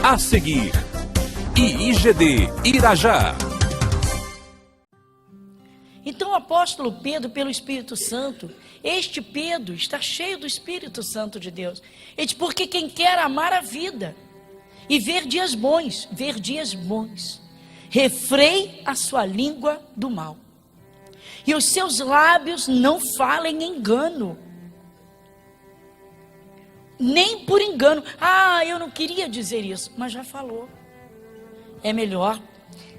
A seguir, IIGD Irajá. Então o apóstolo Pedro, pelo Espírito Santo, este Pedro está cheio do Espírito Santo de Deus. Ele diz, porque quem quer amar a vida e ver dias bons, refreie a sua língua do mal. E os seus lábios não falem engano. Nem por engano. Eu não queria dizer isso, mas já falou. É melhor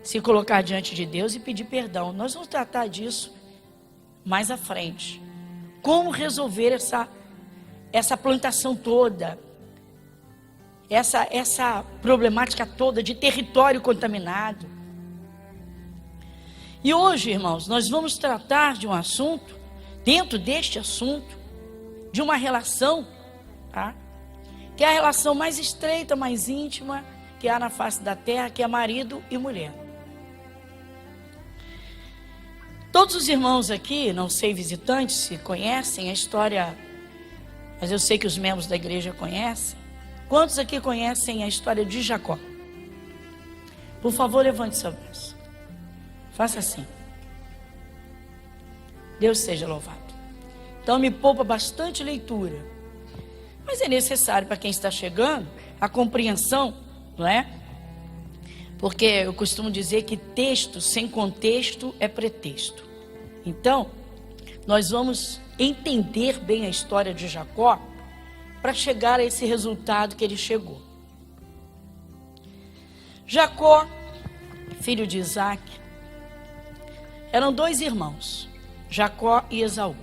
se colocar diante de Deus e pedir perdão. Nós vamos tratar disso mais à frente. Como resolver essa plantação toda, essa problemática toda de território contaminado. E hoje, irmãos, nós vamos tratar de um assunto, dentro deste assunto, de uma relação, tá? Que é a relação mais estreita, mais íntima que há na face da terra, que é marido e mulher. Todos os irmãos aqui, não sei visitantes, se conhecem a história, mas eu sei que os membros da igreja conhecem. Quantos aqui conhecem a história de Jacó? Por favor, levante seu braço. Faça assim. Deus seja louvado. Então me poupa bastante leitura. Mas é necessário para quem está chegando a compreensão, não é? Porque eu costumo dizer que texto sem contexto é pretexto. Então, nós vamos entender bem a história de Jacó para chegar a esse resultado que ele chegou. Jacó, filho de Isaac, eram dois irmãos, Jacó e Esaú.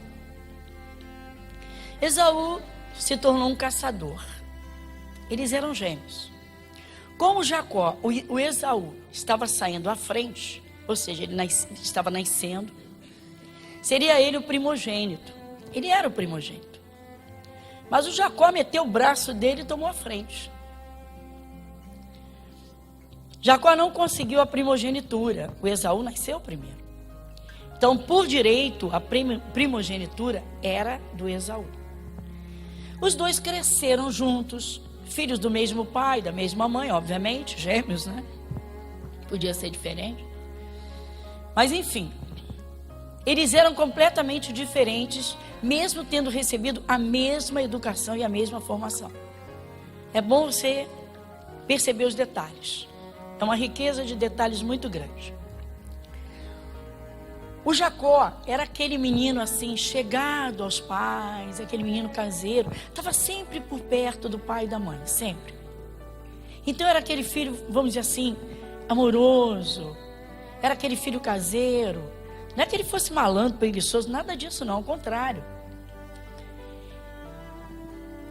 Esaú se tornou um caçador. Eles eram gêmeos. Como Jacó, o Esaú, estava saindo à frente, ou seja, ele estava nascendo, seria ele o primogênito. Ele era o primogênito. Mas o Jacó meteu o braço dele e tomou a frente. Jacó não conseguiu a primogenitura. O Esaú nasceu primeiro. Então, por direito, a primogenitura era do Esaú. Os dois cresceram juntos, filhos do mesmo pai, da mesma mãe, obviamente, gêmeos, né? Podia ser diferente. Mas, enfim, eles eram completamente diferentes, mesmo tendo recebido a mesma educação e a mesma formação. É bom você perceber os detalhes. É uma riqueza de detalhes muito grande. O Jacó era aquele menino assim, chegado aos pais, aquele menino caseiro, estava sempre por perto do pai e da mãe, sempre. Então era aquele filho, vamos dizer assim, amoroso, era aquele filho caseiro, não é que ele fosse malandro, preguiçoso, nada disso não, ao contrário.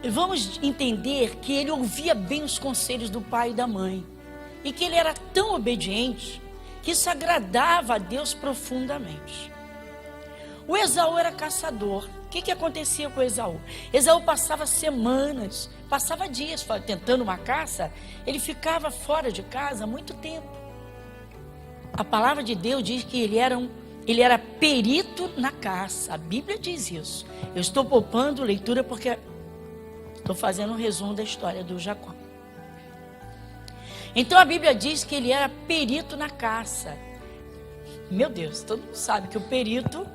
Vamos entender que ele ouvia bem os conselhos do pai e da mãe, e que ele era tão obediente, que isso agradava a Deus profundamente. O Esaú era caçador. O que acontecia com o Esaú? Esaú passava semanas, passava dias tentando uma caça. Ele ficava fora de casa há muito tempo. A palavra de Deus diz que ele era perito na caça. A Bíblia diz isso. Eu estou poupando leitura porque estou fazendo um resumo da história do Jacó. Então a Bíblia diz que ele era perito na caça. Meu Deus, todo mundo sabe que o perito,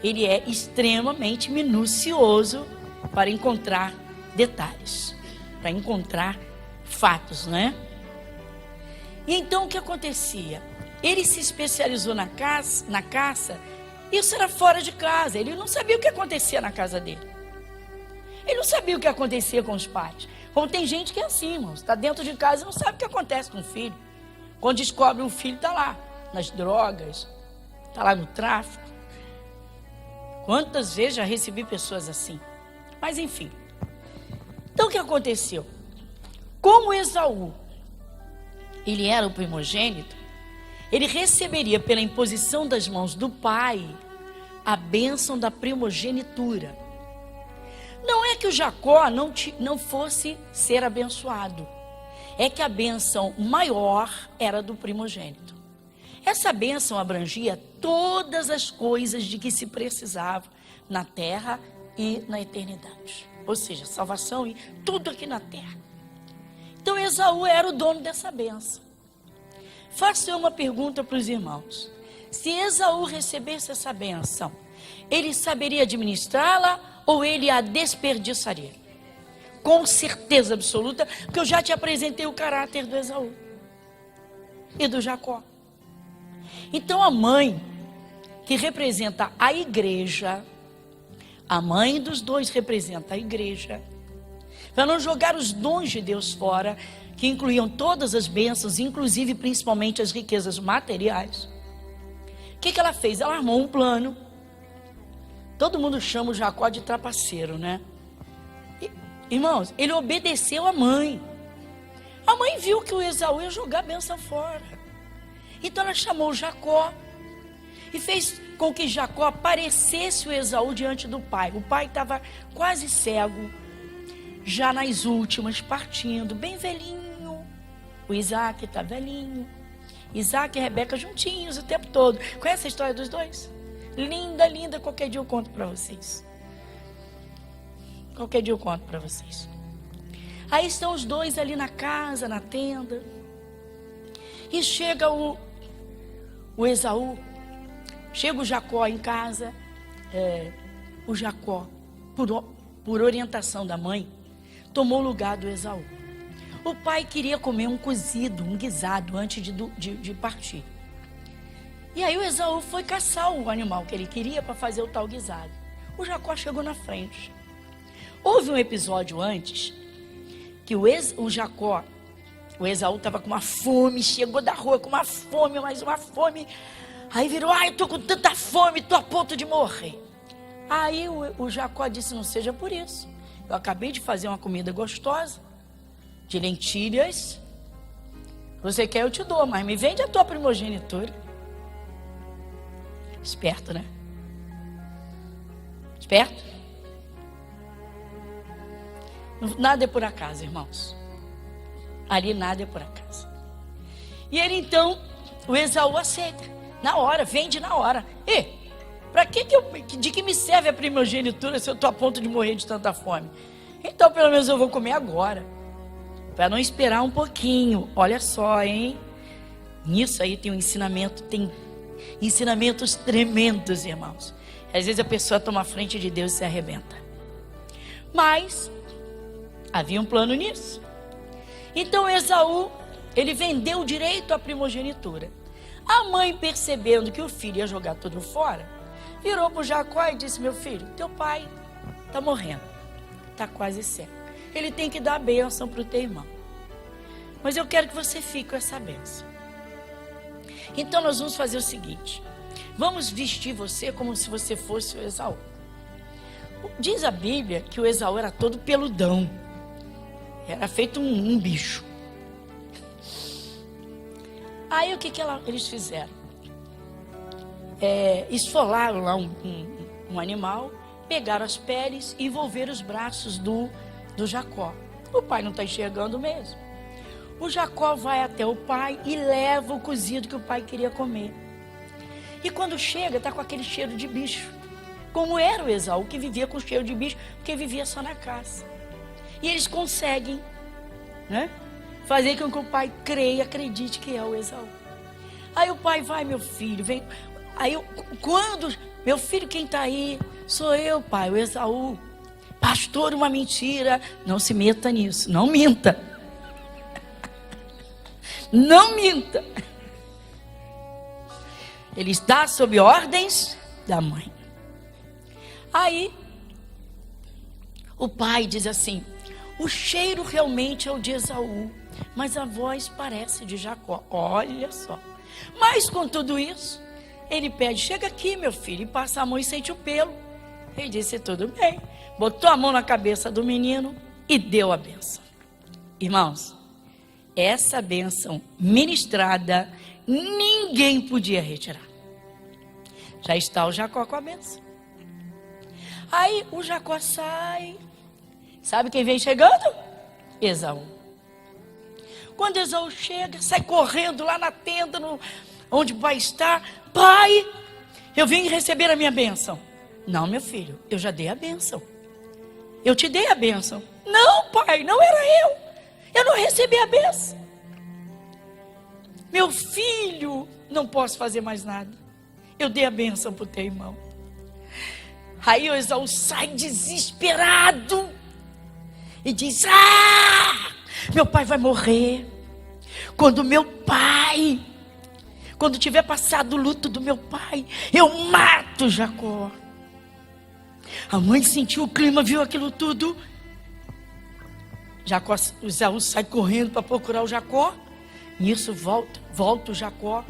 ele é extremamente minucioso para encontrar detalhes, para encontrar fatos, né? E então o que acontecia? Ele se especializou na caça, isso era fora de casa, ele não sabia o que acontecia na casa dele. Ele não sabia o que acontecia com os pais. Como tem gente que é assim, irmãos, está dentro de casa e não sabe o que acontece com o filho. Quando descobre um filho, está lá, nas drogas, está lá no tráfico. Quantas vezes já recebi pessoas assim? Mas enfim. Então o que aconteceu? Como Esaú, ele era o primogênito, ele receberia pela imposição das mãos do pai a bênção da primogenitura. Não é que o Jacó não fosse ser abençoado. É que a bênção maior era do primogênito. Essa bênção abrangia todas as coisas de que se precisava na terra e na eternidade. Ou seja, salvação e tudo aqui na terra. Então Esaú era o dono dessa bênção. Faço eu uma pergunta para os irmãos. Se Esaú recebesse essa bênção, ele saberia administrá-la ou ele a desperdiçaria? Com certeza absoluta, porque eu já te apresentei o caráter do Esaú e do Jacó. Então a mãe, que representa a igreja, a mãe dos dois representa a igreja, para não jogar os dons de Deus fora, que incluíam todas as bênçãos, inclusive principalmente as riquezas materiais. O que ela fez? Ela armou um plano. Todo mundo chama o Jacó de trapaceiro, né? Irmãos, ele obedeceu à mãe. A mãe viu que o Esaú ia jogar a bênção fora. Então ela chamou o Jacó e fez com que Jacó aparecesse o Esaú diante do pai. O pai estava quase cego, já nas últimas, partindo, bem velhinho. O Isaac está velhinho. Isaac e Rebeca juntinhos o tempo todo. Conhece a história dos dois? Linda, linda. Qualquer dia eu conto para vocês. Qualquer dia eu conto para vocês. Aí estão os dois ali na casa, na tenda. E chega o Esaú. Chega o Jacó em casa. O Jacó, por orientação da mãe, tomou o lugar do Esaú. O pai queria comer um cozido, um guisado, antes de partir. E aí o Esaú foi caçar o animal que ele queria para fazer o tal guisado. O Jacó chegou na frente. Houve um episódio antes que o Esaú estava com uma fome, chegou da rua com uma fome, mais uma fome. Aí virou, eu estou com tanta fome, estou a ponto de morrer. Aí o Jacó disse, não seja por isso. Eu acabei de fazer uma comida gostosa, de lentilhas. Você quer, eu te dou, mas me vende a tua primogenitura. Esperto, né? Esperto? Nada é por acaso, irmãos. Ali nada é por acaso. E ele então, o Esaú aceita. Na hora, vende na hora. De que me serve a primogenitura se eu estou a ponto de morrer de tanta fome? Então pelo menos eu vou comer agora. Para não esperar um pouquinho. Olha só, hein? Nisso aí tem um ensinamento, tem ensinamentos tremendos, irmãos. Às vezes a pessoa toma a frente de Deus e se arrebenta. Mas havia um plano nisso. Então Esaú, ele vendeu o direito à primogenitura. A mãe, percebendo que o filho ia jogar tudo fora, virou para o Jacó e disse, meu filho, teu pai está morrendo, está quase cego. Ele tem que dar a bênção para o teu irmão. Mas eu quero que você fique com essa bênção. Então nós vamos fazer o seguinte. Vamos vestir você como se você fosse o Esaú. Diz a Bíblia que o Esaú era todo peludão. Era feito um bicho. Aí o que eles fizeram? Esfolaram lá um animal, pegaram as peles e envolveram os braços do Jacó. O pai não está enxergando mesmo. O Jacó vai até o pai e leva o cozido que o pai queria comer. E quando chega, está com aquele cheiro de bicho. Como era o Esaú, que vivia com cheiro de bicho, porque vivia só na caça. E eles conseguem, né, fazer com que o pai creia, acredite que é o Esaú. Aí o pai vai, meu filho, vem. Aí quando, meu filho, quem está aí? Sou eu, pai, o Esaú. Pastor, uma mentira. Não se meta nisso, não minta. Não minta. Ele está sob ordens da mãe. Aí o pai diz assim, o cheiro realmente é o de Esaú, mas a voz parece de Jacó. Olha só. Mas com tudo isso, ele pede, chega aqui, meu filho, e passa a mão e sente o pelo. Ele disse, tudo bem. Botou a mão na cabeça do menino e deu a bênção. Irmãos, essa bênção ministrada, ninguém podia retirar. Já está o Jacó com a bênção. Aí o Jacó sai. Sabe quem vem chegando? Esaú. Quando Esaú chega, sai correndo lá na tenda, onde o pai está. Pai, eu vim receber a minha bênção. Não, meu filho, eu já dei a bênção. Eu te dei a bênção. Não, pai, não era eu. Eu não recebi receber a bênção. Meu filho, não posso fazer mais nada. Eu dei a bênção para o teu irmão. Aí o Esaú sai desesperado e diz: meu pai vai morrer. Quando tiver passado o luto do meu pai, eu mato Jacó. A mãe sentiu o clima, viu aquilo tudo. Esaú sai correndo para procurar o Jacó. Nisso volta o Jacó.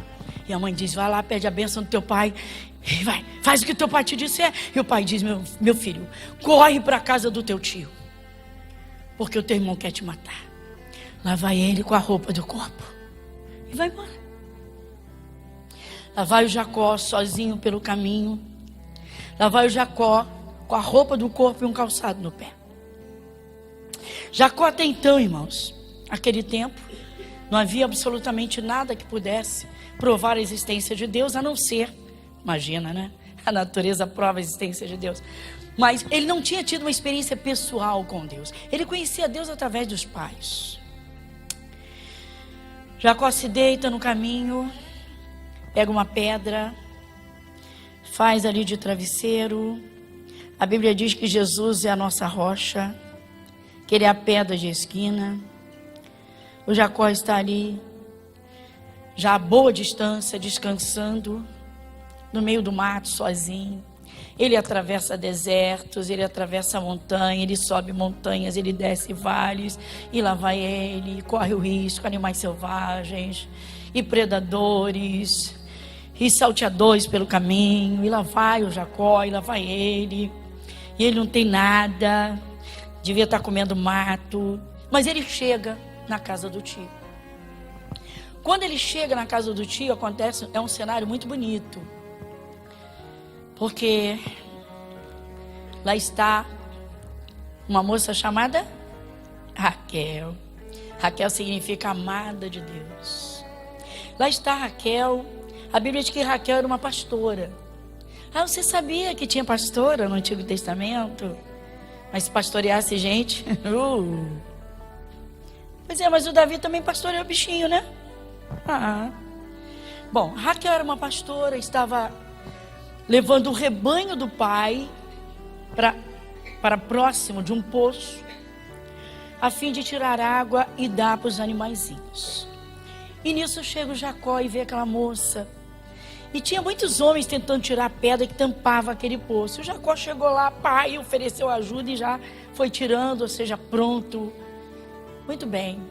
E a mãe diz: vai lá, pede a bênção do teu pai. E vai, faz o que teu pai te disser. E o pai diz: meu filho, corre para a casa do teu tio, porque o teu irmão quer te matar. Lá vai ele com a roupa do corpo e vai embora. Lá vai o Jacó sozinho pelo caminho. Lá vai o Jacó com a roupa do corpo e um calçado no pé. Jacó até então, irmãos, aquele tempo, não havia absolutamente nada que pudesse provar a existência de Deus, a não ser, imagina, né? A natureza prova a existência de Deus. Mas ele não tinha tido uma experiência pessoal com Deus. Ele conhecia Deus através dos pais. Jacó se deita no caminho, pega uma pedra, faz ali de travesseiro. A Bíblia diz que Jesus é a nossa rocha, que ele é a pedra de esquina. O Jacó está ali, já a boa distância, descansando, no meio do mato, sozinho. Ele atravessa desertos, ele atravessa montanha, ele sobe montanhas, ele desce vales, e lá vai ele, corre o risco, animais selvagens, e predadores, e salteadores pelo caminho, e lá vai o Jacó, e lá vai ele, e ele não tem nada, devia estar comendo mato, mas ele chega na casa do tio. Quando ele chega na casa do tio, é um cenário muito bonito, porque lá está uma moça chamada Raquel. Raquel significa amada de Deus. Lá está Raquel. A Bíblia diz que Raquel era uma pastora. Você sabia que tinha pastora no Antigo Testamento? Mas se pastoreasse gente... Pois é, mas o Davi também pastoreou o bichinho, né? Bom, Raquel era uma pastora, estava levando o rebanho do pai para próximo de um poço, a fim de tirar água e dar para os animaizinhos. E nisso chega o Jacó e vê aquela moça. E tinha muitos homens tentando tirar a pedra que tampava aquele poço. O Jacó chegou lá, pai, ofereceu ajuda e já foi tirando, ou seja, pronto. Muito bem.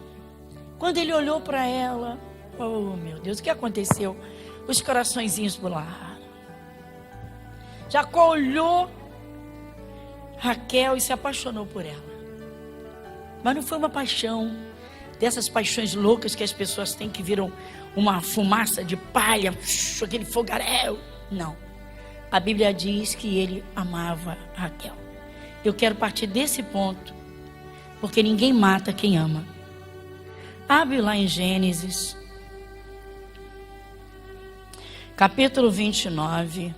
Quando ele olhou para ela, oh meu Deus, o que aconteceu? Os coraçõezinhos pularam. Jacó olhou Raquel e se apaixonou por ela. Mas não foi uma paixão dessas paixões loucas que as pessoas têm, que viram uma fumaça de palha, aquele fogaréu. Não. A Bíblia diz que ele amava Raquel. Eu quero partir desse ponto, porque ninguém mata quem ama. Abre lá em Gênesis, capítulo 29.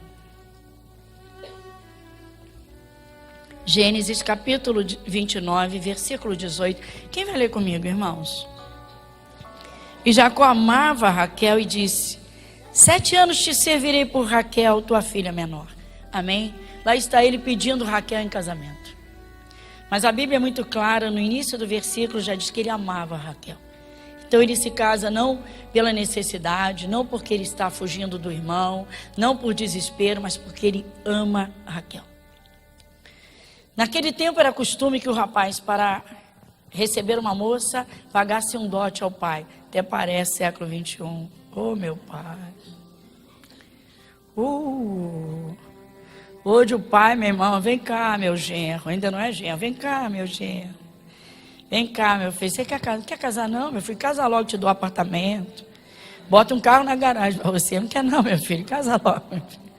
Gênesis capítulo 29, versículo 18. Quem vai ler comigo, irmãos? E Jacó amava Raquel e disse: 7 anos te servirei por Raquel, tua filha menor. Amém? Lá está ele pedindo Raquel em casamento. Mas a Bíblia é muito clara, no início do versículo já diz que ele amava Raquel. Então ele se casa não pela necessidade, não porque ele está fugindo do irmão, não por desespero, mas porque ele ama Raquel. Naquele tempo era costume que o rapaz, para receber uma moça, pagasse um dote ao pai. Até parece século 21. Oh, meu pai. Hoje o pai, meu irmão, vem cá, meu genro. Ainda não é genro. Vem cá, meu genro. Vem cá, meu filho. Você quer casar? Não, meu filho. Casa logo, te dou um apartamento. Bota um carro na garagem para você. Não quer não, meu filho. Casa logo, meu filho.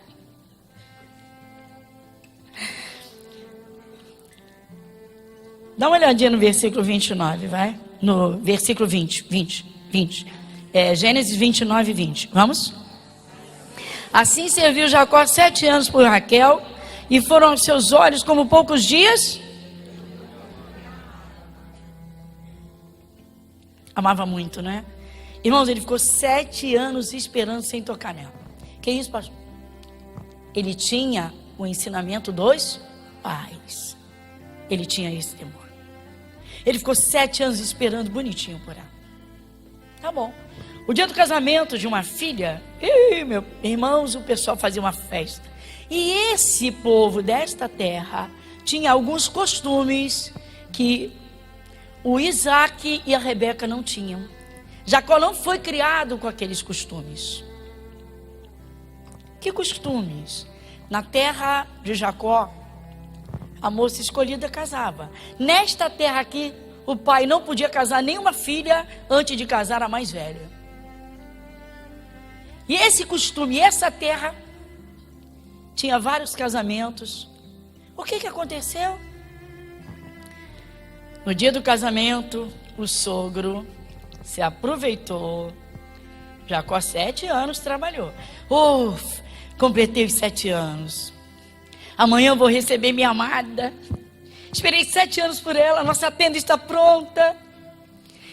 Dá uma olhadinha no versículo 29, vai? No versículo 20. Gênesis 29, 20. Vamos? Assim serviu Jacó 7 anos por Raquel, e foram aos seus olhos como poucos dias. Amava muito, né? Irmãos, ele ficou 7 anos esperando sem tocar nela. Que isso, pastor? Ele tinha o ensinamento dos pais. Ele tinha esse temor. Ele ficou 7 anos esperando bonitinho por ela. Tá bom. O dia do casamento de uma filha, meus irmãos, o pessoal fazia uma festa. E esse povo desta terra tinha alguns costumes que o Isaac e a Rebeca não tinham. Jacó não foi criado com aqueles costumes. Que costumes? Na terra de Jacó, a moça escolhida casava. Nesta terra aqui, o pai não podia casar nenhuma filha antes de casar a mais velha. E esse costume, essa terra, tinha vários casamentos. O que aconteceu? No dia do casamento, o sogro se aproveitou. Jacó 7 anos trabalhou. Completei os 7 anos. Amanhã eu vou receber minha amada. Esperei 7 anos por ela. Nossa tenda está pronta.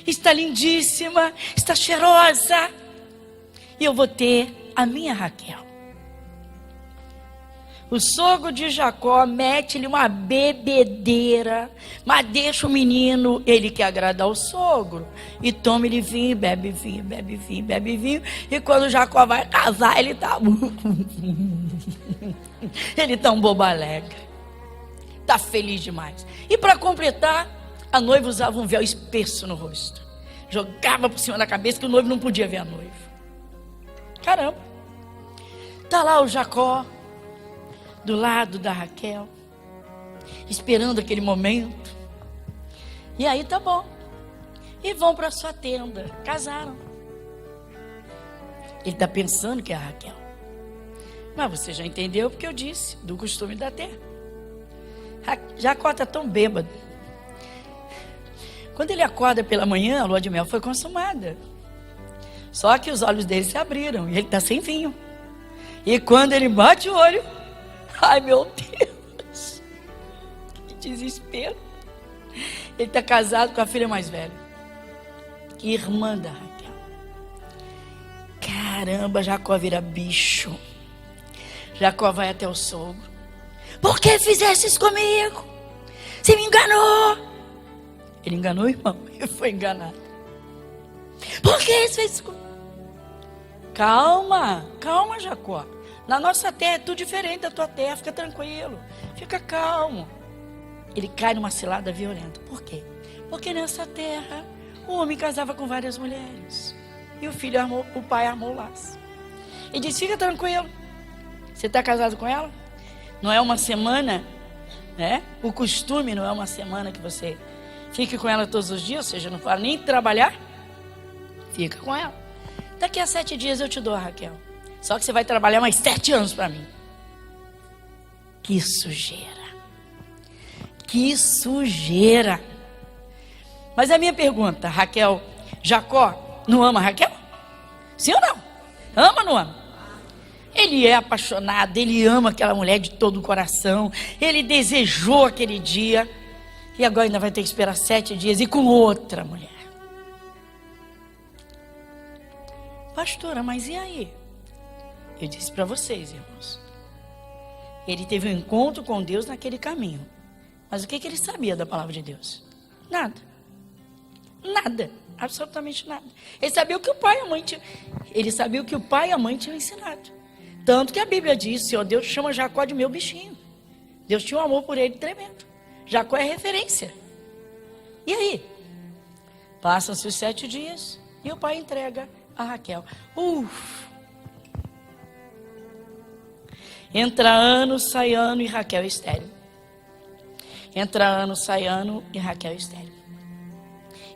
Está lindíssima. Está cheirosa. E eu vou ter a minha Raquel. O sogro de Jacó mete-lhe uma bebedeira, mas deixa o menino, ele quer agradar o sogro, e toma ele vinho, bebe vinho, bebe vinho, bebe vinho, e quando Jacó vai casar, ele tá ele tá um bobo alegre, tá feliz demais. E para completar, a noiva usava um véu espesso no rosto, jogava por cima da cabeça que o noivo não podia ver a noiva. Caramba, tá lá o Jacó do lado da Raquel, esperando aquele momento. E aí tá bom. E vão para sua tenda. Casaram. Ele está pensando que é a Raquel. Mas você já entendeu porque eu disse do costume da terra. Jacó está tão bêbado. Quando ele acorda pela manhã, a lua de mel foi consumada. Só que os olhos dele se abriram e ele está sem vinho. E quando ele bate o olho, ai meu Deus, que desespero. Ele está casado com a filha mais velha, irmã da Raquel. Caramba, Jacó vira bicho. Jacó vai até o sogro. Por que fizeste isso comigo? Você me enganou. Ele enganou o irmão, ele foi enganado. Por que você fez isso comigo? Calma, calma, Jacó. Na nossa terra é tudo diferente da tua terra, fica tranquilo, fica calmo. Ele cai numa cilada violenta. Por quê? Porque nessa terra o homem casava com várias mulheres. E o pai armou o laço. E disse, fica tranquilo. Você está casado com ela? Não é uma semana, né? O costume não é uma semana que você fique com ela todos os dias, ou seja, não fala nem trabalhar. Fica com ela. Daqui a 7 dias eu te dou a Raquel. Só que você vai trabalhar mais 7 anos para mim. Que sujeira. Que sujeira. Mas a minha pergunta, Raquel, Jacó não ama Raquel? Sim ou não? Ama ou não ama? Ele é apaixonado, ele ama aquela mulher de todo o coração. Ele desejou aquele dia. E agora ainda vai ter que esperar 7 dias e com outra mulher. Pastora, mas e aí? Eu disse para vocês, irmãos. Ele teve um encontro com Deus naquele caminho. Mas o que ele sabia da palavra de Deus? Nada. Nada. Absolutamente nada. Ele sabia o que o pai e a mãe tinham. Ele sabia o que o pai e a mãe tinham ensinado. Tanto que a Bíblia diz, Senhor Deus chama Jacó de meu bichinho. Deus tinha um amor por ele tremendo. Jacó é referência. E aí? Passam-se os 7 dias e o pai entrega a Raquel. Entra ano, sai ano e Raquel estéril. Entra ano, sai ano e Raquel estéril.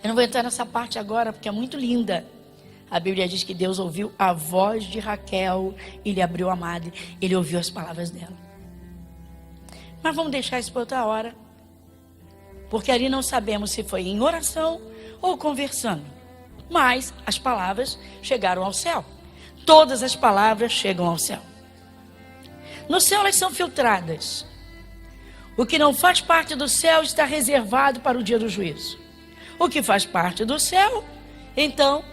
Eu não vou entrar nessa parte agora porque é muito linda. A Bíblia diz que Deus ouviu a voz de Raquel e lhe abriu a madre. Ele ouviu as palavras dela. Mas vamos deixar isso para outra hora. Porque ali não sabemos se foi em oração ou conversando. Mas as palavras chegaram ao céu. Todas as palavras chegam ao céu. No céu elas são filtradas. O que não faz parte do céu está reservado para o dia do juízo. O que faz parte do céu Então,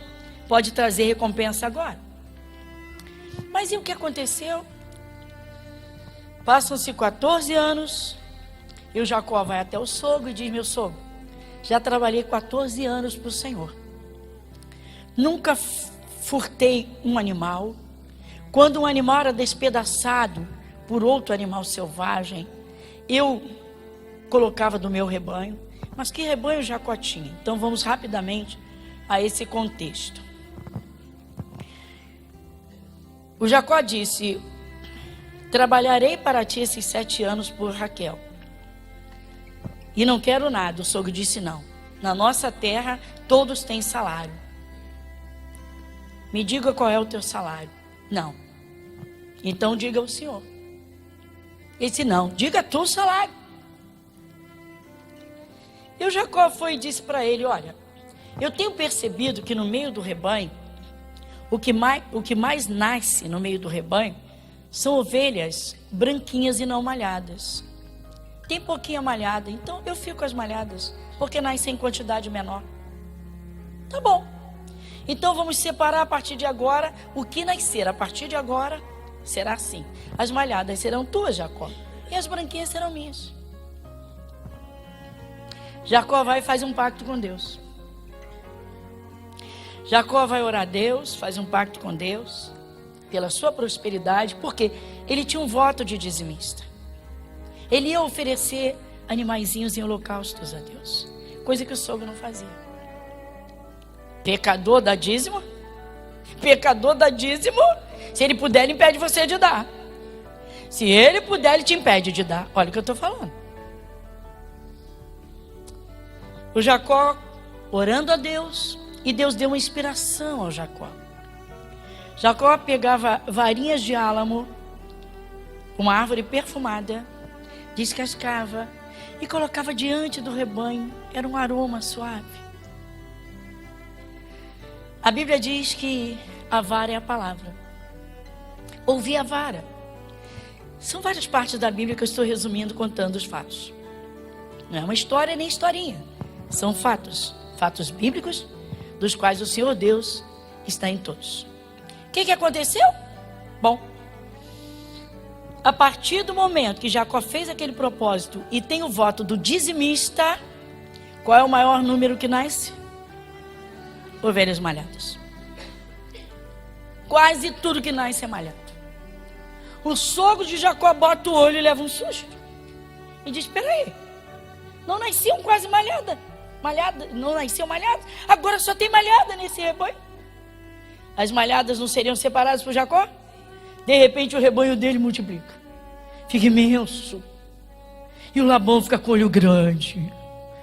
pode trazer recompensa agora. Mas e o que aconteceu? Passam-se 14 anos, e o Jacó vai até o sogro e diz: meu sogro, já trabalhei 14 anos para o Senhor. Nunca furtei um animal. Quando um animal era despedaçado por outro animal selvagem, eu colocava do meu rebanho. Mas que rebanho Jacó tinha? Então vamos rapidamente a esse contexto. O Jacó disse: trabalharei para ti esses 7 anos por Raquel, e não quero nada. O sogro disse: não, na nossa terra todos têm salário. Me diga qual é o teu salário. Não. Então diga ao Senhor. Ele disse: não, diga tu o salário. E o Jacó foi e disse para ele: olha, eu tenho percebido que no meio do rebanho, o que mais nasce no meio do rebanho são ovelhas branquinhas e não malhadas. Tem pouquinha malhada, então eu fico com as malhadas, porque nascem em quantidade menor. Tá bom. Então vamos separar a partir de agora o que nascer. A partir de agora será assim: as malhadas serão tuas, Jacó, e as branquinhas serão minhas. Jacó vai e faz um pacto com Deus. Jacó vai orar a Deus, faz um pacto com Deus pela sua prosperidade, porque ele tinha um voto de dizimista. Ele ia oferecer animaizinhos em holocaustos a Deus, coisa que o sogro não fazia. Pecador dá dízimo? Pecador dá dízimo? Se ele puder, ele impede você de dar. Se ele puder, ele te impede de dar. Olha o que eu estou falando. O Jacó orando a Deus, e Deus deu uma inspiração ao Jacó. Jacó pegava varinhas de álamo, uma árvore perfumada, descascava e colocava diante do rebanho. Era um aroma suave. A Bíblia diz que a vara é a palavra. Ouvir a vara. São várias partes da Bíblia que eu estou resumindo, contando os fatos. Não é uma história nem historinha. São fatos. Fatos bíblicos, dos quais o Senhor Deus está em todos. O que aconteceu? Bom, a partir do momento que Jacó fez aquele propósito e tem o voto do dizimista, qual é o maior número que nasce? Ovelhas malhadas. Quase tudo que nasce é malhado. O sogro de Jacó bota o olho e leva um susto. E diz: espera aí, não nasciam quase malhada? Não nasceu malhada? Agora só tem malhada nesse rebanho. As malhadas não seriam separadas por Jacó? De repente o rebanho dele multiplica, fica imenso, e o Labão fica com o olho grande.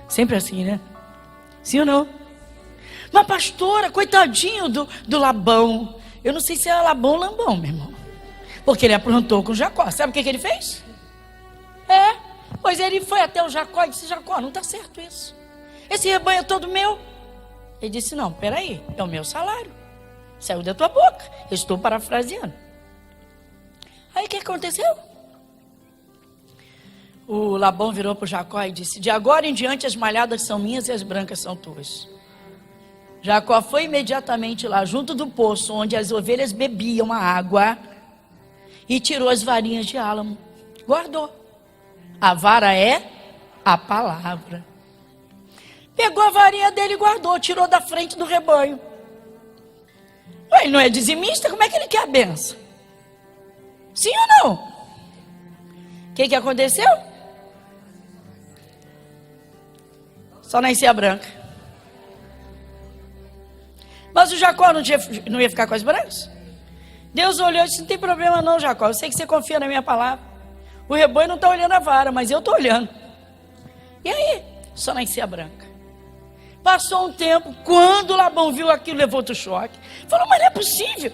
Sempre assim, né? Sim ou não? Mas pastora, coitadinho do Labão. Eu não sei se é Labão ou Lambão, meu irmão, porque ele aprontou com Jacó. Sabe o que ele fez? Pois ele foi até o Jacó e disse: Jacó, não está certo isso. Esse rebanho é todo meu. Ele disse: não, peraí, é o meu salário. Saiu da tua boca. Eu estou parafraseando. Aí o que aconteceu? O Labão virou para o Jacó e disse: de agora em diante as malhadas são minhas e as brancas são tuas. Jacó foi imediatamente lá, junto do poço onde as ovelhas bebiam a água, e tirou as varinhas de álamo. Guardou. A vara é a palavra. Pegou a varinha dele e guardou, tirou da frente do rebanho. Ele não é dizimista? Como é que ele quer a benção? Sim ou não? O que aconteceu? Só nascia branca. Mas o Jacó não ia ficar com as brancas? Deus olhou e disse: não tem problema não, Jacó, eu sei que você confia na minha palavra. O rebanho não está olhando a vara, mas eu estou olhando. E aí? Só nascia branca. Passou um tempo, quando Labão viu aquilo, levou outro choque. Falou: mas não é possível.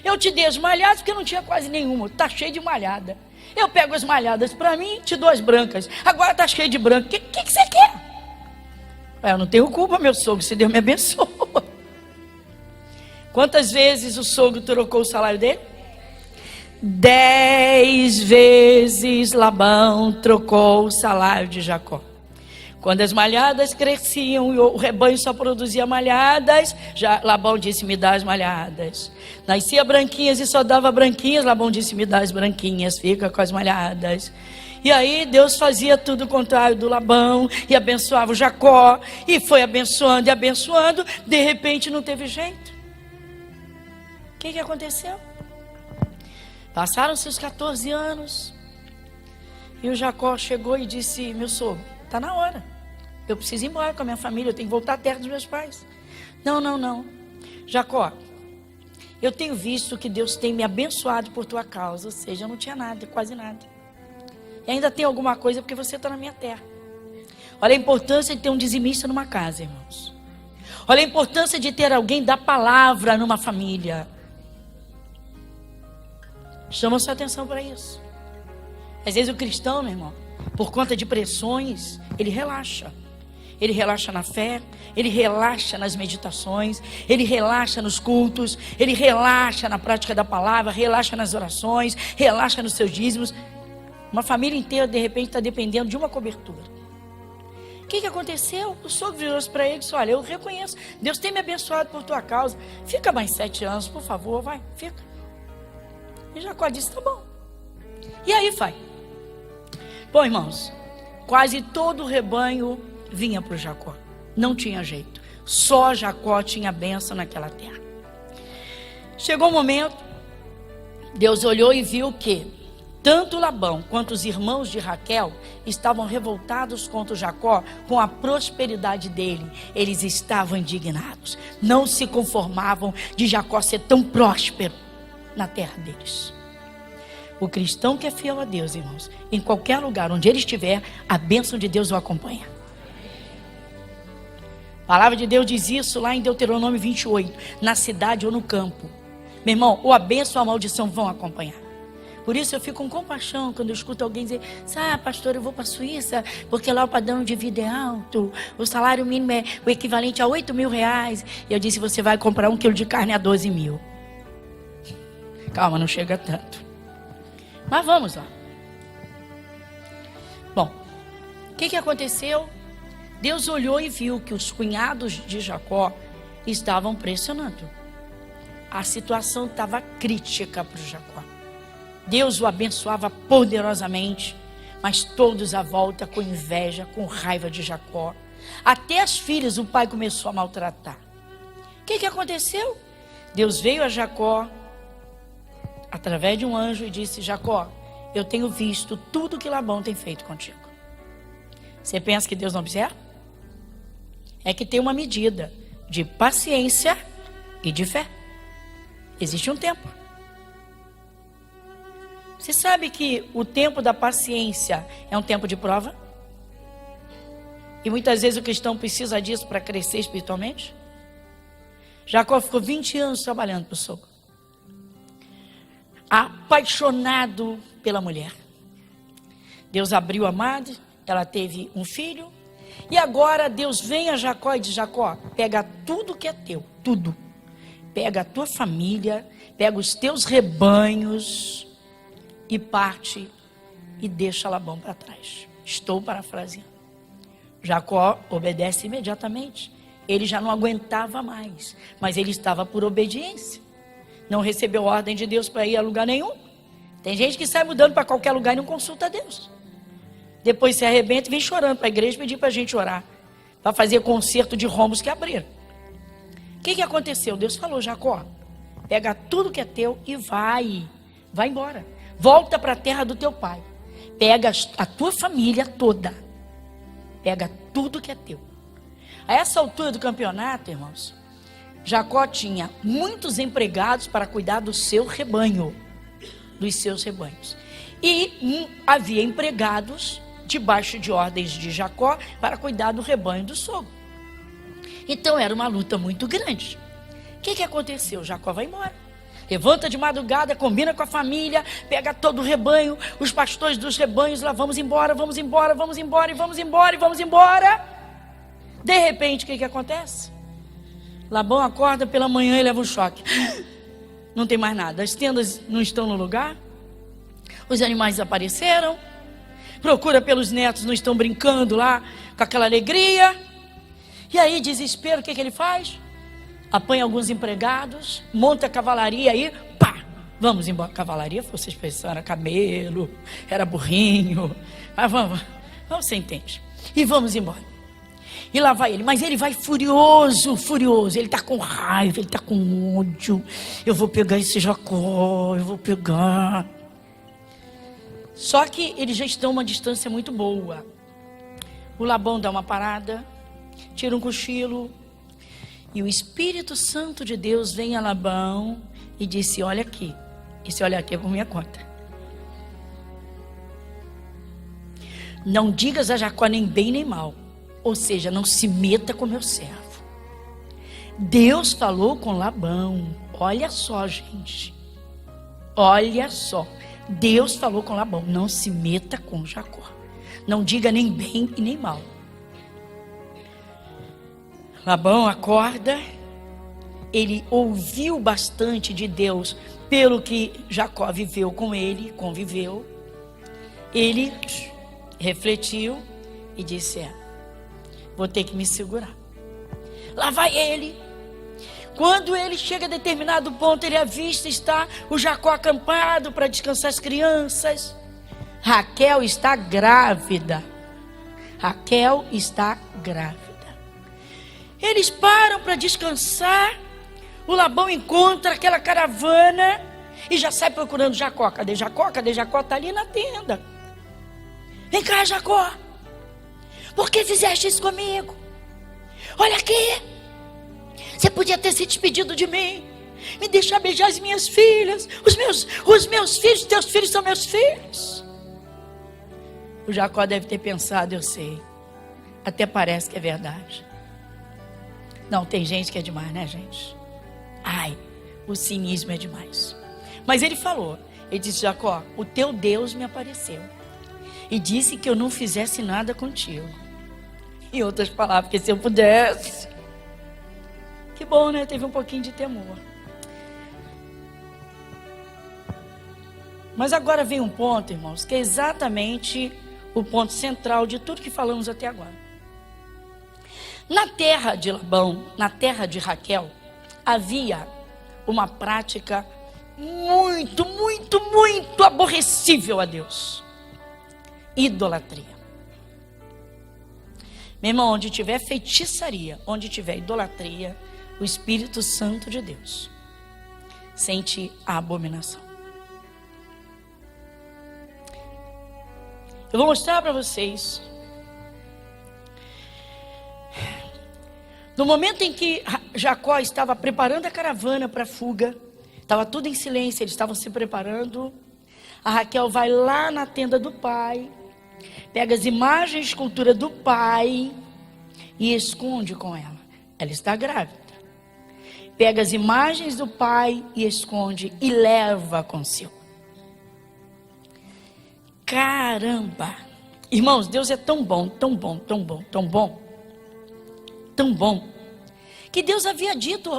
Eu te dei as malhadas porque não tinha quase nenhuma. Está cheio de malhada. Eu pego as malhadas para mim e te dou as brancas. Agora está cheio de branco. O que você quer? Eu não tenho culpa, meu sogro, se Deus me abençoa. Quantas vezes o sogro trocou o salário dele? 10 vezes Labão trocou o salário de Jacó. Quando as malhadas cresciam e o rebanho só produzia malhadas, Labão disse, me dá as malhadas. Nascia branquinhas e só dava branquinhas, Labão disse, me dá as branquinhas, fica com as malhadas. E aí Deus fazia tudo o contrário do Labão e abençoava o Jacó, e foi abençoando e abençoando, de repente não teve jeito. O que aconteceu? Passaram-se os 14 anos, e o Jacó chegou e disse, meu sogro, está na hora, eu preciso ir embora com a minha família, eu tenho que voltar à terra dos meus pais. Não, Jacó, eu tenho visto que Deus tem me abençoado por tua causa, ou seja, eu não tinha nada, quase nada. E ainda tem alguma coisa porque você está na minha terra. Olha a importância de ter um dizimista numa casa, irmãos. Olha a importância de ter alguém da palavra numa família. Chama sua atenção para isso. Às vezes o cristão, meu irmão, por conta de pressões, ele relaxa. Ele relaxa na fé, ele relaxa nas meditações, ele relaxa nos cultos, ele relaxa na prática da palavra, relaxa nas orações, relaxa nos seus dízimos. Uma família inteira, de repente, está dependendo de uma cobertura. O que aconteceu? O sogro virou-se para ele e disse, olha, eu reconheço, Deus tem me abençoado por tua causa. Fica mais 7 anos, por favor, vai, fica. E Jacó disse, tá bom. E aí vai. Bom, irmãos, quase todo o rebanho vinha para o Jacó. Não tinha jeito. Só Jacó tinha bênção naquela terra. Chegou um momento, Deus olhou e viu que tanto Labão quanto os irmãos de Raquel estavam revoltados contra Jacó com a prosperidade dele. Eles estavam indignados. Não se conformavam de Jacó ser tão próspero na terra deles. O cristão que é fiel a Deus, irmãos, em qualquer lugar onde ele estiver, a bênção de Deus o acompanha. A palavra de Deus diz isso lá em Deuteronômio 28, na cidade ou no campo. Meu irmão, ou a bênção ou a maldição vão acompanhar. Por isso eu fico com compaixão quando eu escuto alguém dizer, pastor, eu vou para a Suíça, porque lá o padrão de vida é alto, o salário mínimo é o equivalente a 8 mil reais. E eu disse, você vai comprar 1 quilo de carne a 12 mil. Calma, não chega tanto. Mas vamos lá. Bom, o que aconteceu? Deus olhou e viu que os cunhados de Jacó estavam pressionando. A situação estava crítica para o Jacó. Deus o abençoava poderosamente, mas todos à volta com inveja, com raiva de Jacó. Até as filhas o pai começou a maltratar. O que aconteceu? Deus veio a Jacó através de um anjo e disse, Jacó, eu tenho visto tudo que Labão tem feito contigo. Você pensa que Deus não observa? É que tem uma medida de paciência e de fé. Existe um tempo. Você sabe que o tempo da paciência é um tempo de prova? E muitas vezes o cristão precisa disso para crescer espiritualmente. Jacó ficou 20 anos trabalhando para o sogro. Apaixonado pela mulher. Deus abriu a madre, ela teve um filho. E agora Deus vem a Jacó e diz, Jacó, pega tudo que é teu, tudo. Pega a tua família, pega os teus rebanhos e parte e deixa Labão para trás. Estou parafraseando. Jacó obedece imediatamente. Ele já não aguentava mais, mas ele estava por obediência. Não recebeu ordem de Deus para ir a lugar nenhum. Tem gente que sai mudando para qualquer lugar e não consulta a Deus. Depois se arrebenta e vem chorando para a igreja pedir para a gente orar, para fazer conserto de rombos que abriram. O que aconteceu? Deus falou, Jacó, pega tudo que é teu e vai embora. Volta para a terra do teu pai. Pega a tua família toda. Pega tudo que é teu. A essa altura do campeonato, irmãos, Jacó tinha muitos empregados para cuidar do seu rebanho, dos seus rebanhos. E havia empregados debaixo de ordens de Jacó para cuidar do rebanho do sogro. Então era uma luta muito grande. O que aconteceu? Jacó vai embora. Levanta de madrugada, combina com a família, pega todo o rebanho, os pastores dos rebanhos, lá vamos embora, vamos embora, vamos embora, e vamos embora, e vamos embora. De repente, o que acontece? Labão acorda pela manhã e leva um choque. Não tem mais nada, as tendas não estão no lugar, os animais desapareceram, procura pelos netos, não estão brincando lá com aquela alegria. E aí, desespero, o que ele faz? Apanha alguns empregados, monta a cavalaria aí, pá, vamos embora. Cavalaria, vocês pensam, era camelo, era burrinho, mas vamos, você entende. E vamos embora. E lá vai ele, mas ele vai furioso, ele está com raiva, ele está com ódio. Eu vou pegar esse Jacó, eu vou pegar. Só que eles já estão a uma distância muito boa. O Labão dá uma parada, tira um cochilo, e o Espírito Santo de Deus vem a Labão e disse: olha aqui, esse olha aqui é por minha conta. Não digas a Jacó nem bem nem mal, ou seja, não se meta com meu servo. Deus falou com Labão, olha só, gente, olha só, Deus falou com Labão, não se meta com Jacó, não diga nem bem e nem mal. Labão acorda, ele ouviu bastante de Deus, pelo que Jacó viveu com ele, conviveu. Ele refletiu e disse: vou ter que me segurar. Lá vai ele. Quando ele chega a determinado ponto, ele avista, está o Jacó acampado para descansar as crianças. Raquel está grávida. Raquel está grávida. Eles param para descansar. O Labão encontra aquela caravana e já sai procurando Jacó. Cadê Jacó? Cadê Jacó? Está ali na tenda. Vem cá, Jacó. Por que fizeste isso comigo? Olha aqui. Você podia ter se despedido de mim. Me deixar beijar as minhas filhas. Os meus filhos, teus filhos são meus filhos. O Jacó deve ter pensado: eu sei. Até parece que é verdade. Não, tem gente que é demais, né, gente? Ai, o cinismo é demais. Mas ele falou, ele disse: Jacó, o teu Deus me apareceu e disse que eu não fizesse nada contigo. Em outras palavras, porque se eu pudesse. Que bom, né? Teve um pouquinho de temor. Mas agora vem um ponto, irmãos, que é exatamente o ponto central de tudo que falamos até agora. Na terra de Labão, na terra de Raquel, havia uma prática muito aborrecível a Deus: idolatria. Meu irmão, onde tiver feitiçaria, onde tiver idolatria, o Espírito Santo de Deus sente a abominação. Eu vou mostrar para vocês. No momento em que Jacó estava preparando a caravana para a fuga, estava tudo em silêncio, eles estavam se preparando. A Raquel vai lá na tenda do pai, pega as imagens, escultura do pai e esconde com ela. Ela está grávida. Pega as imagens do pai e esconde e leva consigo. Caramba! Irmãos, Deus é tão bom, tão bom, tão bom, tão bom, tão bom, que Deus havia dito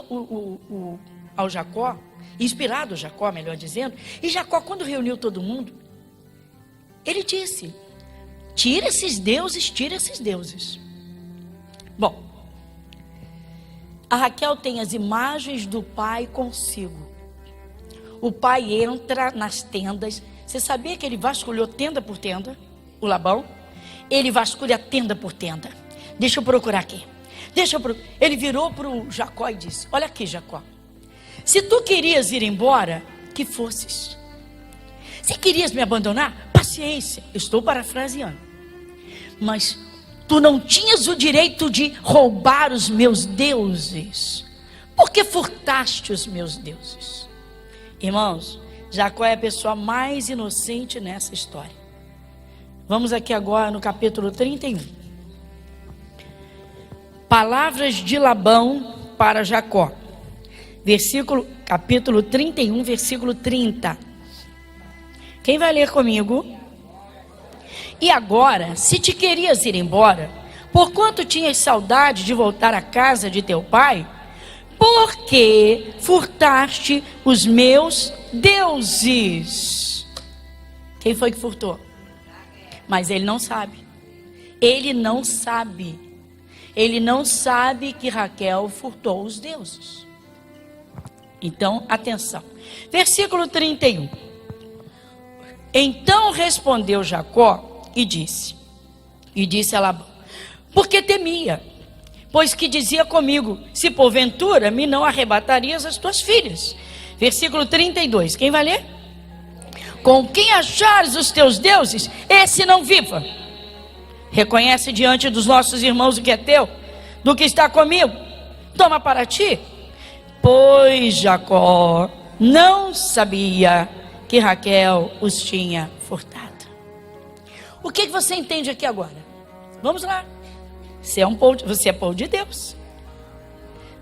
ao Jacó, inspirado Jacó, melhor dizendo, e Jacó, quando reuniu todo mundo, ele disse: tira esses deuses, tira esses deuses. Bom, a Raquel tem as imagens do pai consigo. O pai entra nas tendas. Você sabia que ele vasculhou tenda por tenda? O Labão? Ele vasculha tenda por tenda. Deixa eu procurar aqui. Ele virou para o Jacó e disse: olha aqui, Jacó. Se tu querias ir embora, que fosses. Se querias me abandonar, paciência. Eu estou parafraseando. Mas tu não tinhas o direito de roubar os meus deuses. Por que furtaste os meus deuses? Irmãos, Jacó é a pessoa mais inocente nessa história. Vamos aqui agora no capítulo 31. Palavras de Labão para Jacó. Capítulo 31, versículo 30. Quem vai ler comigo? E agora, se te querias ir embora, porquanto tinhas saudade de voltar à casa de teu pai, porque furtaste os meus deuses. Quem foi que furtou? Mas ele não sabe. Ele não sabe. Ele não sabe que Raquel furtou os deuses. Então, atenção. Versículo 31. Então respondeu Jacó e disse a Labão: porque temia, pois que dizia comigo, se porventura me não arrebatarias as tuas filhas. Versículo 32, quem vai ler? Com quem achares os teus deuses, esse não viva. Reconhece diante dos nossos irmãos o que é teu, do que está comigo, toma para ti. Pois Jacó não sabia que Raquel os tinha furtado. O que você entende aqui agora? Vamos lá. Você é povo de Deus.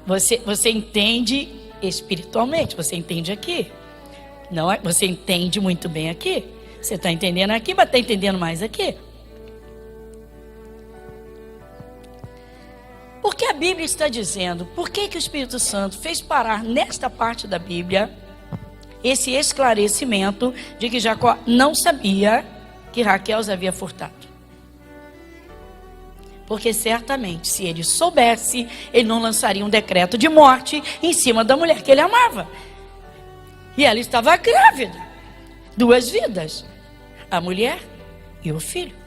Você entende espiritualmente, você entende aqui. Não é? Você entende muito bem aqui. Você está entendendo aqui, mas está entendendo mais aqui. Porque a Bíblia está dizendo, por que o Espírito Santo fez parar nesta parte da Bíblia esse esclarecimento de que Jacó não sabia que Raquel os havia furtado? Porque certamente, se ele soubesse, ele não lançaria um decreto de morte em cima da mulher que ele amava. E ela estava grávida. 2 vidas. A mulher e o filho.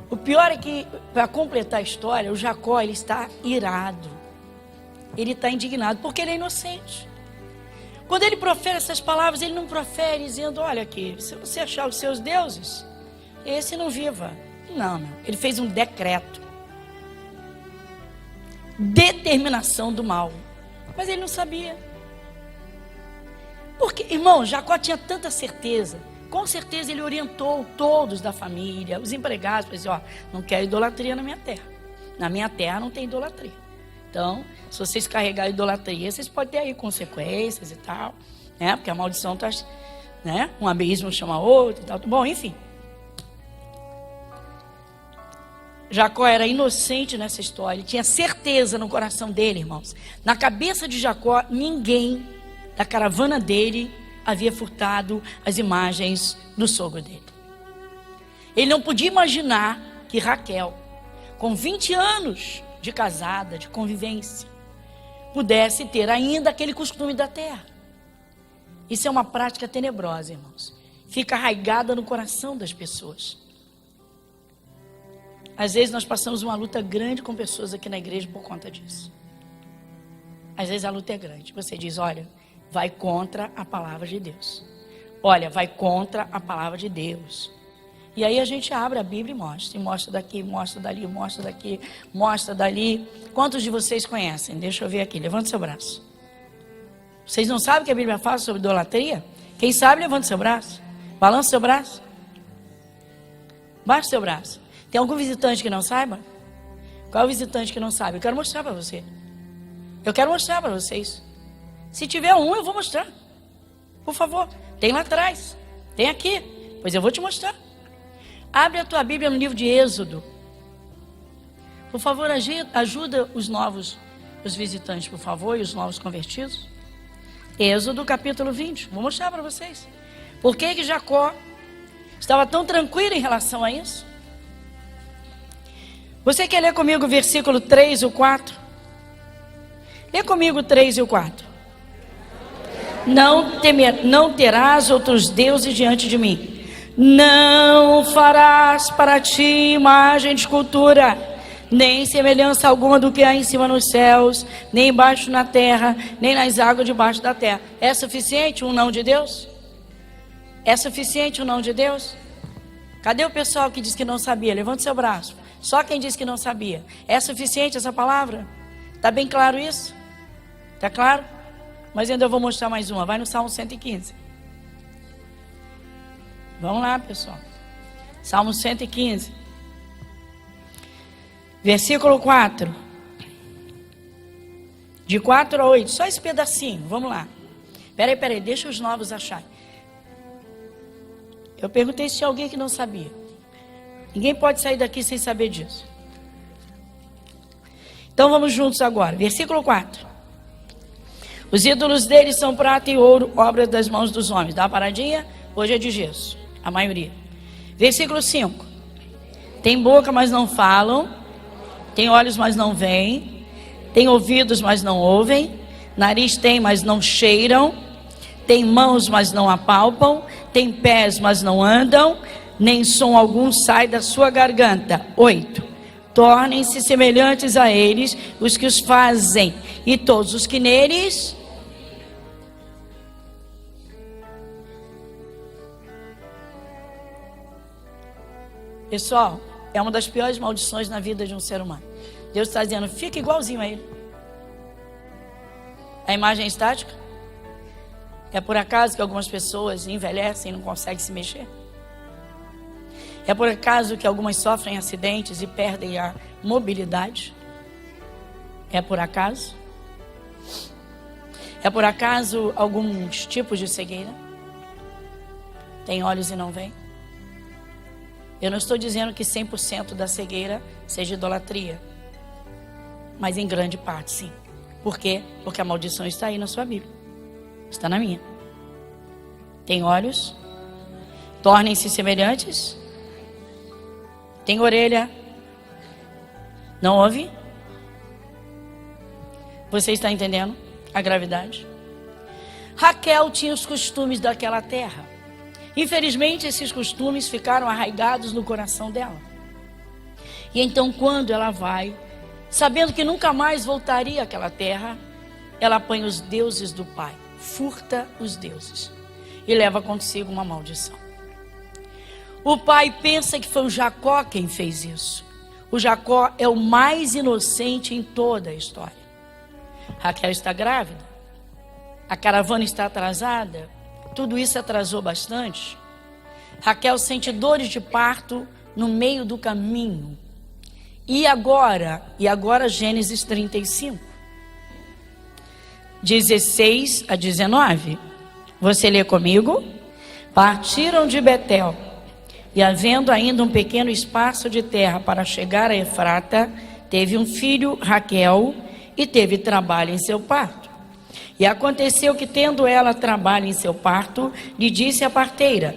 O pior é que, para completar a história, o Jacó, ele está irado. Ele está indignado, porque ele é inocente. Quando ele profere essas palavras, ele não profere dizendo, olha aqui, se você achar os seus deuses, esse não viva. Não. Ele fez um decreto. Determinação do mal. Mas ele não sabia. Porque, irmão, Jacó tinha tanta certeza. Com certeza ele orientou todos da família, os empregados, para dizer, ó, não quero idolatria na minha terra. Na minha terra não tem idolatria. Então, se vocês carregarem idolatria, vocês podem ter aí consequências e tal, né? Porque a maldição está, né? Um abismo chama outro e tal. Bom, enfim. Jacó era inocente nessa história, ele tinha certeza no coração dele, irmãos. Na cabeça de Jacó, ninguém da caravana dele havia furtado as imagens do sogro dele. Ele não podia imaginar que Raquel, com 20 anos de casada, de convivência, pudesse ter ainda aquele costume da terra. Isso é uma prática tenebrosa, irmãos. Fica arraigada no coração das pessoas. Às vezes nós passamos uma luta grande com pessoas aqui na igreja por conta disso. Às vezes a luta é grande. Você diz, olha, vai contra a palavra de Deus. Olha, vai contra a palavra de Deus. E aí a gente abre a Bíblia e mostra daqui, mostra dali, mostra daqui, mostra dali. Quantos de vocês conhecem? Deixa eu ver aqui, levanta seu braço. Vocês não sabem o que a Bíblia fala sobre idolatria? Quem sabe, levanta seu braço. Balança seu braço. Baixa seu braço. Tem algum visitante que não saiba? Qual é o visitante que não sabe? Eu quero mostrar para você. Eu quero mostrar para vocês. Se tiver um, eu vou mostrar. Por favor, tem lá atrás. Tem aqui. Pois eu vou te mostrar. Abre a tua Bíblia no livro de Êxodo. Por favor, ajuda os visitantes, por favor, e os novos convertidos. Êxodo capítulo 20. Vou mostrar para vocês. Por que Jacó estava tão tranquilo em relação a isso? Você quer ler comigo o versículo 3 e o 4? Lê comigo o 3 e o 4. Não terás outros deuses diante de mim. Não farás para ti imagem de escultura, nem semelhança alguma do que há em cima nos céus, nem embaixo na terra, nem nas águas debaixo da terra. É suficiente um não de Deus? É suficiente um não de Deus? Cadê o pessoal que diz que não sabia? Levanta seu braço. Só quem disse que não sabia. É suficiente essa palavra? Está bem claro isso? Está claro? Mas ainda eu vou mostrar mais uma. Vai no Salmo 115. Vamos lá, pessoal. Salmo 115. Versículo 4. De 4 a 8. Só esse pedacinho. Vamos lá. Peraí. Deixa os novos acharem. Eu perguntei se tinha alguém que não sabia. Ninguém pode sair daqui sem saber disso. Então vamos juntos agora. Versículo 4. Os ídolos deles são prata e ouro, obra das mãos dos homens. Dá uma paradinha? Hoje é de gesso, a maioria. Versículo 5. Tem boca, mas não falam. Tem olhos, mas não veem. Tem ouvidos, mas não ouvem. Nariz tem, mas não cheiram. Tem mãos, mas não apalpam. Tem pés, mas não andam. Nem som algum sai da sua garganta. 8. Tornem-se semelhantes a eles os que os fazem, e todos os que neles... Pessoal, é uma das piores maldições na vida de um ser humano. Deus está dizendo, fica igualzinho a ele. A imagem é estática? É por acaso que algumas pessoas envelhecem e não conseguem se mexer? É por acaso que algumas sofrem acidentes e perdem a mobilidade? É por acaso? É por acaso alguns tipos de cegueira? Tem olhos e não vê? Eu não estou dizendo que 100% da cegueira seja idolatria. Mas em grande parte, sim. Por quê? Porque a maldição está aí na sua Bíblia. Está na minha. Tem olhos? Tornem-se semelhantes? Tem orelha? Não ouve? Você está entendendo a gravidade? Raquel tinha os costumes daquela terra. Infelizmente, esses costumes ficaram arraigados no coração dela. E então, quando ela vai, sabendo que nunca mais voltaria àquela terra, ela apanha os deuses do pai, furta os deuses e leva consigo uma maldição. O pai pensa que foi o Jacó quem fez isso. O Jacó é o mais inocente em toda a história. Raquel está grávida, a caravana está atrasada, tudo isso atrasou bastante. Raquel sente dores de parto no meio do caminho. E agora Gênesis 35, 16 a 19. Você lê comigo? Partiram de Betel, e havendo ainda um pequeno espaço de terra para chegar a Efrata, teve um filho, Raquel, e teve trabalho em seu parto. E aconteceu que, tendo ela trabalho em seu parto, lhe disse a parteira: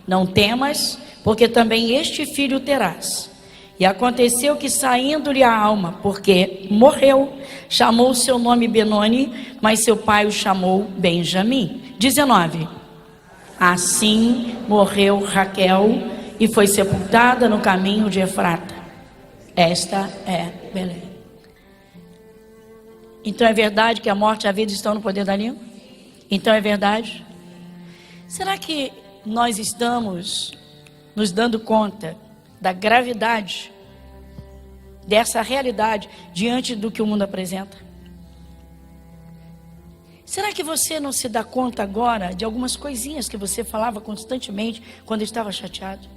não temas, porque também este filho terás. E aconteceu que, saindo-lhe a alma, porque morreu, chamou seu nome Benoni, mas seu pai o chamou Benjamim. 19. Assim morreu Raquel e foi sepultada no caminho de Efrata. Esta é Belém. Então é verdade que a morte e a vida estão no poder da língua? Então é verdade? Será que nós estamos nos dando conta da gravidade dessa realidade diante do que o mundo apresenta? Será que você não se dá conta agora de algumas coisinhas que você falava constantemente quando estava chateado?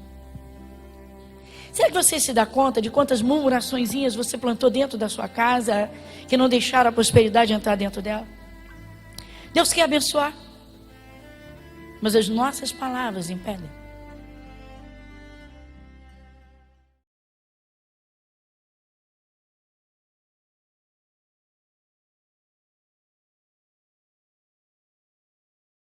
Será que você se dá conta de quantas murmuraçõezinhas você plantou dentro da sua casa que não deixaram a prosperidade entrar dentro dela? Deus quer abençoar, mas as nossas palavras impedem.